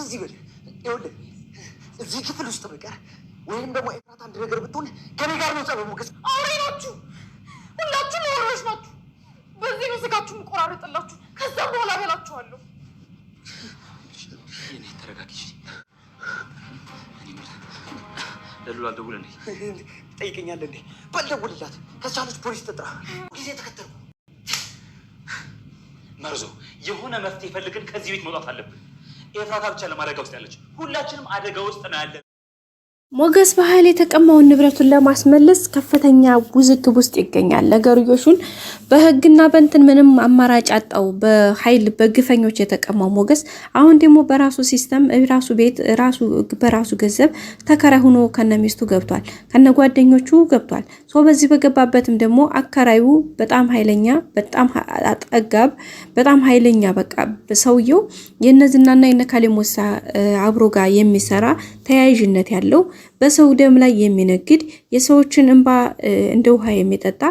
እዚህ በል ይኸውልህ እዚህ ክፍል ውስጥ በቀር ወይም ደግሞ ኤፍራታ አንድ ነገር ብትሆን ከኔ ጋር ነው ጸብ። ሞገስ አውሬ ናችሁ፣ ሁላችሁም አውሬዎች ናችሁ። በዚህ ነው ስጋችሁን ቆራረጥላችሁ፣ ከዛ በኋላ በላችኋለሁ። እኔ ተረጋግሽ። ለሉላ ደውለልኝ ትጠይቀኛለህ እንዴ? በል ደውልላት። ከቻለች ፖሊስ ትጥራ። ጊዜ ተከተልኩ። መርዞ የሆነ መፍትሄ ፈልገን ከዚህ ቤት መውጣት አለብን። ኤፍራታ ብቻ ለማደጋ ውስጥ ያለች፣ ሁላችንም አደጋ ውስጥ ነው ያለን። ሞገስ በኃይል የተቀማውን ንብረቱን ለማስመለስ ከፍተኛ ውዝግብ ውስጥ ይገኛል። ነገርዮሹን በህግና በእንትን ምንም አማራጭ አጣው። በኃይል በግፈኞች የተቀማው ሞገስ አሁን ደግሞ በራሱ ሲስተም ራሱ ቤት ራሱ በራሱ ገንዘብ ተከራይ ሆኖ ከነሚስቱ ገብቷል፣ ከነጓደኞቹ ገብቷል። በዚህ በገባበትም ደግሞ አከራዩ በጣም ኃይለኛ፣ በጣም አጠጋብ፣ በጣም ኃይለኛ በቃ ሰውየው የነዝናና የነካሌሞሳ አብሮ ጋር የሚሰራ ተያያዥነት ያለው በሰው ደም ላይ የሚነግድ የሰዎችን እንባ እንደ ውሃ የሚጠጣ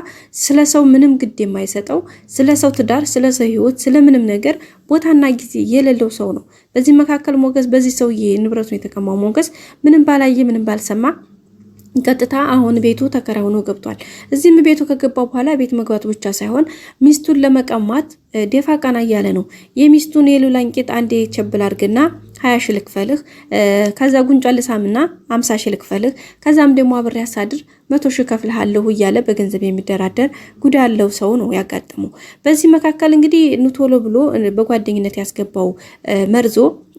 ስለ ሰው ምንም ግድ የማይሰጠው ስለ ሰው ትዳር፣ ስለ ሰው ህይወት፣ ስለ ምንም ነገር ቦታና ጊዜ የሌለው ሰው ነው። በዚህ መካከል ሞገስ በዚህ ሰውዬ ንብረቱን የተቀማው ሞገስ ምንም ባላየ ምንም ባልሰማ ቀጥታ አሁን ቤቱ ተከራይ ሆኖ ገብቷል። እዚህም ቤቱ ከገባው በኋላ ቤት መግባቱ ብቻ ሳይሆን ሚስቱን ለመቀማት ደፋ ቀና እያለ ነው። የሚስቱን የሉላን ቂጥ አንዴ ቸብል አድርግና 20 ሺህ ልክፈልህ፣ ከዛ ጉንጯን ልሳምና 50 ሺህ ልክፈልህ፣ ከዛም ደግሞ አብሬ ያሳድር 100 ሺህ ከፍልሃለሁ እያለ በገንዘብ የሚደራደር ጉድ ያለው ሰው ነው ያጋጠመው። በዚህ መካከል እንግዲህ ኑቶሎ ብሎ በጓደኝነት ያስገባው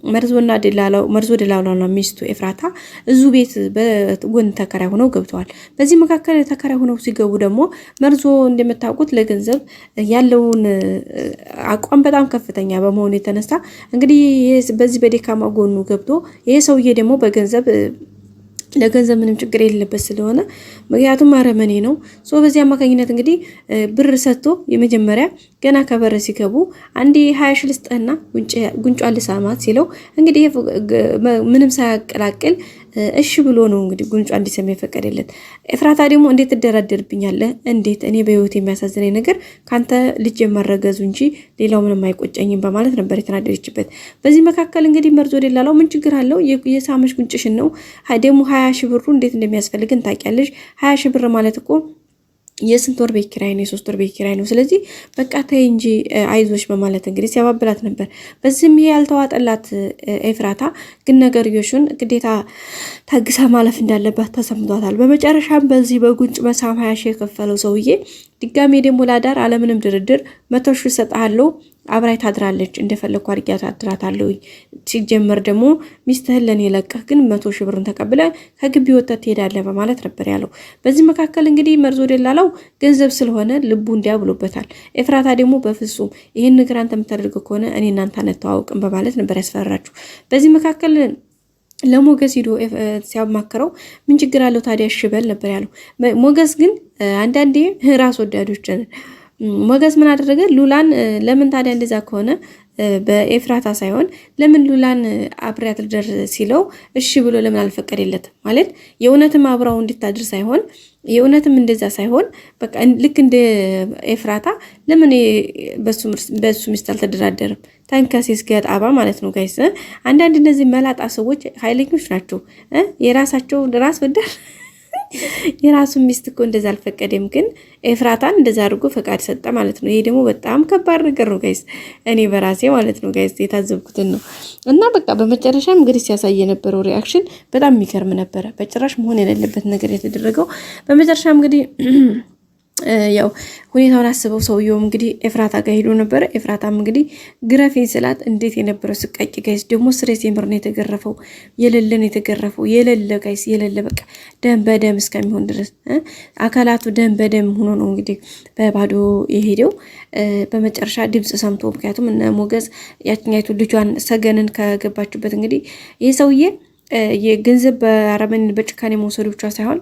መርዞና ደላላውና ሚስቱ ኤፍራታ እዙ ቤት በጎን ተከራይ ሆነው ገብተዋል። በዚህ መካከል ተከራይ ሆነው ሲገቡ ደግሞ መርዞ እንደምታውቁት ለገንዘብ ያለውን አቋም በጣም ከፍተኛ በመሆኑ የተነሳ እንግዲህ በዚህ በደካማ ጎኑ ገብቶ ይሄ ሰውዬ ደግሞ ለገንዘብ ምንም ችግር የሌለበት ስለሆነ ምክንያቱም አረመኔ ነው። በዚህ አማካኝነት እንግዲህ ብር ሰጥቶ የመጀመሪያ ገና ከበር ሲገቡ አንዴ 20 ሺህ ልስጥህና ጉንጯን ልሳማት ሲለው እንግዲህ ምንም ሳያቀላቅል እሺ ብሎ ነው እንግዲህ ጉንጯ እንዲሰማ የፈቀደለት። ኤፍራታ ደግሞ እንዴት ትደራደርብኛለህ? እንዴት እኔ በህይወት የሚያሳዝነኝ ነገር ካንተ ልጅ የማረገዙ እንጂ ሌላው ምንም አይቆጨኝም በማለት ነበር የተናደደችበት። በዚህ መካከል እንግዲህ መርዞ ደላላው ምን ችግር አለው? የሳመሽ ጉንጭሽን ነው ደግሞ 20 ሺህ ብሩ እንዴት እንደሚያስፈልግን ታውቂያለሽ? 20 ሺህ ብር ማለት እኮ የስንት ወር ቤት ኪራይ ነው? የ3 ወር ቤት ኪራይ ነው። ስለዚህ በቃ ተይ እንጂ አይዞሽ በማለት እንግዲህ ሲያባብላት ነበር። በዚህም ይሄ ያልተዋጠላት ኤፍራታ ግን ነገርዮሹን ግዴታ ታግሳ ማለፍ እንዳለባት ተሰምቷታል። በመጨረሻም በዚህ በጉንጭ መሳም 20 ሺህ የከፈለው ሰውዬ ድጋሜ ደግሞ ላዳር አለምንም ድርድር 100 ሺህ ሰጣለሁ፣ አብራይ ታድራለች፣ እንደፈለኩ አድርጊያ ታድራታለሁ። ሲጀመር ደግሞ ሚስትህን ለኔ ለቀህ ግን 100 ሺህ ብርን ተቀብለ ከግቢ ወጥተህ ትሄዳለህ በማለት ነበር ያለው። በዚህ መካከል እንግዲህ መርዞ ደላላው ገንዘብ ስለሆነ ልቡ እንዲያ ብሎበታል። ኤፍራታ ደግሞ በፍጹም ይሄን ነገር አንተ የምታደርገው ከሆነ እኔ እናንተ አንተዋወቅም በማለት ነበር ያስፈራራችሁ። በዚህ መካከል ለሞገስ ሂዶ ሲያማክረው ምን ችግር አለው ታዲያ ሽበል ነበር ያለው። ሞገስ ግን አንዳንዴ ራስ ወዳዶች ሞገስ ምን አደረገ? ሉላን ለምን ታዲያ እንደዛ ከሆነ በኤፍራታ ሳይሆን ለምን ሉላን አብሬያት ልደር ሲለው እሺ ብሎ ለምን አልፈቀደለትም? ማለት የእውነትም አብራው እንድታድር ሳይሆን የእውነትም እንደዛ ሳይሆን በቃ ልክ እንደ ኤፍራታ ለምን በሱ ሚስት አልተደራደርም? ተንከሲስ ገጣባ ማለት ነው ጋይስ። አንዳንድ እነዚህ መላጣ ሰዎች ኃይለኞች ናቸው። የራሳቸው ራስ ወዳድ የራሱ ሚስት እኮ እንደዛ አልፈቀደም፣ ግን ኤፍራታን እንደዛ አድርጎ ፈቃድ ሰጠ ማለት ነው። ይሄ ደግሞ በጣም ከባድ ነገር ነው ጋይስ። እኔ በራሴ ማለት ነው ጋይስ የታዘብኩትን ነው። እና በቃ በመጨረሻም እንግዲህ ሲያሳይ የነበረው ሪአክሽን በጣም የሚገርም ነበረ። በጭራሽ መሆን የሌለበት ነገር የተደረገው በመጨረሻም እንግዲህ ያው ሁኔታውን አስበው ሰውየው እንግዲህ ኤፍራታ ጋር ሄዶ ነበር። ኤፍራታም እንግዲህ ግረፌን ስላት እንዴት የነበረው ስቃቂ ጋይስ። ደግሞ ስሬስ የምር ነው የተገረፈው፣ የሌለ ጋይስ የሌለ በቃ ደም በደም እስከሚሆን ድረስ አካላቱ ደም በደም ሆኖ ነው እንግዲህ በባዶ የሄደው። በመጨረሻ ድምጽ ሰምቶ ምክንያቱም እነ ሞገስ ያችኛይቱ ልጇን ሰገንን ከገባችበት እንግዲህ ይህ ሰውዬ የገንዘብ በአረመኔ በጭካኔ መውሰዱ ብቻ ሳይሆን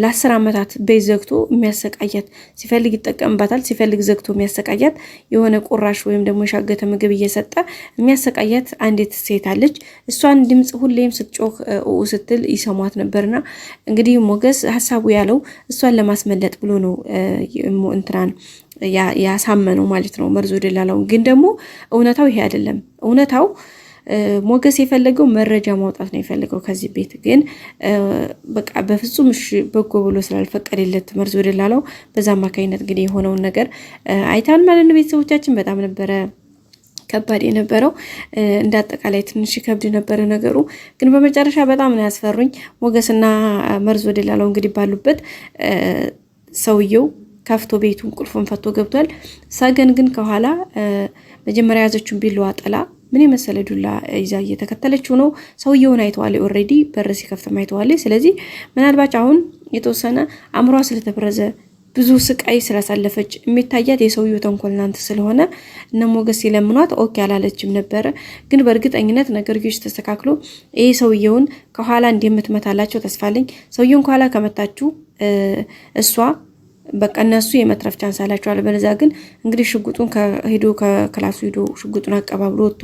ለ10 ዓመታት ቤት ዘግቶ የሚያሰቃያት ሲፈልግ ይጠቀምባታል፣ ሲፈልግ ዘግቶ የሚያሰቃያት የሆነ ቁራሽ ወይም ደግሞ የሻገተ ምግብ እየሰጠ የሚያሰቃያት አንዲት ሴት አለች። እሷን ድምጽ ሁሌም ስትጮህ ስትል ይሰሟት ነበርና እንግዲህ ሞገስ ሀሳቡ ያለው እሷን ለማስመለጥ ብሎ ነው እንትራን ያሳመነው ማለት ነው መርዞ ደላላው። ግን ደግሞ እውነታው ይሄ አይደለም። እውነታው ሞገስ የፈለገው መረጃ ማውጣት ነው የፈለገው ከዚህ ቤት ግን በቃ በፍጹም እሺ በጎ ብሎ ስላልፈቀደለት መርዝ ወደላለው በዛ አማካኝነት እንግዲህ የሆነውን ነገር አይታን ማለት ነው። ቤተሰቦቻችን በጣም ነበረ ከባድ የነበረው እንዳጠቃላይ ትንሽ ከብድ ነበረ ነገሩ ግን በመጨረሻ በጣም ነው ያስፈሩኝ። ሞገስና መርዝ ወደላለው እንግዲህ ባሉበት ሰውየው ከፍቶ ቤቱን ቁልፉን ፈቶ ገብቷል። ሰገን ግን ከኋላ መጀመሪያ ያዘችውን ቢላዋ ጥላ ምን የመሰለ ዱላ ይዛ እየተከተለችው ነው። ሰውየውን አይተዋል ኦሬዲ በር ሲከፍት አይተዋል። ስለዚህ ምናልባት አሁን የተወሰነ አምሯ ስለተበረዘ ብዙ ስቃይ ስላሳለፈች የሚታያት የሰውየው ተንኮልናንት ስለሆነ እነ ሞገስ ሲለምኗት ኦኬ አላለችም ነበረ። ግን በእርግጠኝነት ነገርዮች ተስተካክሎ ይሄ ሰውየውን ከኋላ እንደምትመታላቸው ተስፋለኝ። ሰውየውን ከኋላ ከመታችሁ እሷ በቃ እነሱ የመትረፍ ቻንስ አላቸው። አለበለዚያ ግን እንግዲህ ሽጉጡን ሄዶ ከክላሱ ሄዶ ሽጉጡን አቀባብሎ ወጥቶ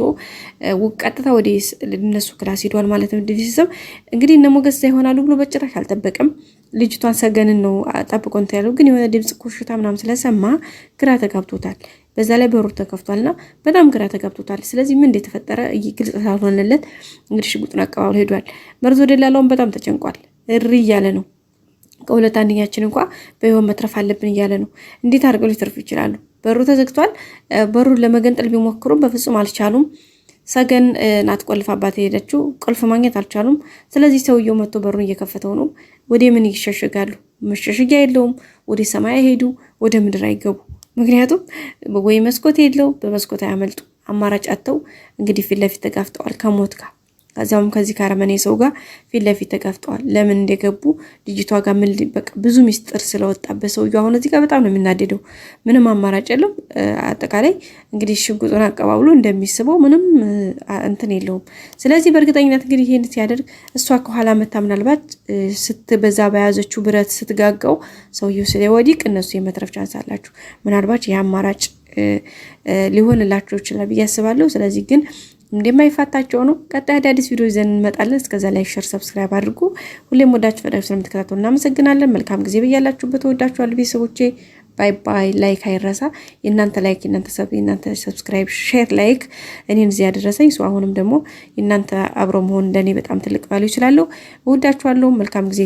ቀጥታ ወደ እነሱ ክላስ ሄዷል ማለት ነው። ቤተሰብ እንግዲህ እነ ሞገስ ይሆናሉ ብሎ በጭራሽ አልጠበቅም። ልጅቷን ሰገንን ነው ጠብቆ እንትን ያለው ግን የሆነ ድምጽ ኮሽታ ምናምን ስለሰማ ግራ ተጋብቶታል። በዛ ላይ በሩ ተከፍቷልና በጣም ግራ ተጋብቶታል። ስለዚህ ምን እንደተፈጠረ ግልጽ ሳልሆነለት እንግዲህ ሽጉጡን አቀባብሎ ሄዷል። መርዝ ወደላላውን በጣም ተጨንቋል። እሪ እያለ ነው። ከሁለት አንደኛችን እንኳን በህይወት መትረፍ አለብን እያለ ነው። እንዴት አድርገው ሊተርፉ ይችላሉ? በሩ ተዘግቷል። በሩን ለመገንጠል ቢሞክሩም በፍጹም አልቻሉም። ሰገን ናት ቆልፋባት ሄደችው። ቁልፍ ማግኘት አልቻሉም። ስለዚህ ሰውየው መጥቶ በሩን እየከፈተው ነው። ወደ ምን ይሸሸጋሉ? መሸሸጊያ የለውም። ወደ ሰማይ ሄዱ፣ ወደ ምድር አይገቡ። ምክንያቱም ወይ መስኮት የለው፣ በመስኮት አያመልጡ። አማራጭ አጥተው እንግዲህ ፊት ለፊት ተጋፍጠዋል ከሞት ጋር። ከዛም ከዚህ ካረመኔ ሰው ጋር ፊት ለፊት ተጋፍጠዋል። ለምን እንደገቡ ልጅቷ ጋር ምን በቃ ብዙ ሚስጥር ስለወጣበት ሰውዬው አሁን እዚህ ጋር በጣም ነው የሚናደደው። ምንም አማራጭ የለውም። አጠቃላይ እንግዲህ ሽጉጡን አቀባብሎ እንደሚስበው ምንም እንትን የለውም። ስለዚህ በእርግጠኝነት እንግዲህ ይሄን ሲያደርግ እሷ ከኋላ መታ ምናልባት ስትበዛ በያዘችው ብረት ስትጋጋው ሰውዬው ስለወዲቅ እነሱ የመትረፍ ቻንስ አላችሁ። ምናልባት ይህ አማራጭ ሊሆንላቸው ይችላል ብዬ አስባለሁ። ስለዚህ ግን እንደማይፋታቸው ነው። ቀጣይ አዳዲስ ቪዲዮ ይዘን እንመጣለን። እስከዛ ላይ ሼር፣ ሰብስክራይብ አድርጉ። ሁሌም ወዳችሁ ፈዳችሁ ስለምትከታተሉ እናመሰግናለን። መልካም ጊዜ በያላችሁበት። ወዳችኋለሁ ቤተሰቦቼ። ባይ ባይ። ላይክ አይረሳ። የእናንተ ላይክ፣ የእናንተ ሰብስክራይብ፣ ሼር፣ ላይክ እኔን እዚህ ያደረሰኝ ሰው አሁንም ደግሞ የእናንተ አብሮ መሆን እንደኔ በጣም ትልቅ ቫልዩ ይችላል። ወዳችኋለሁ። መልካም ጊዜ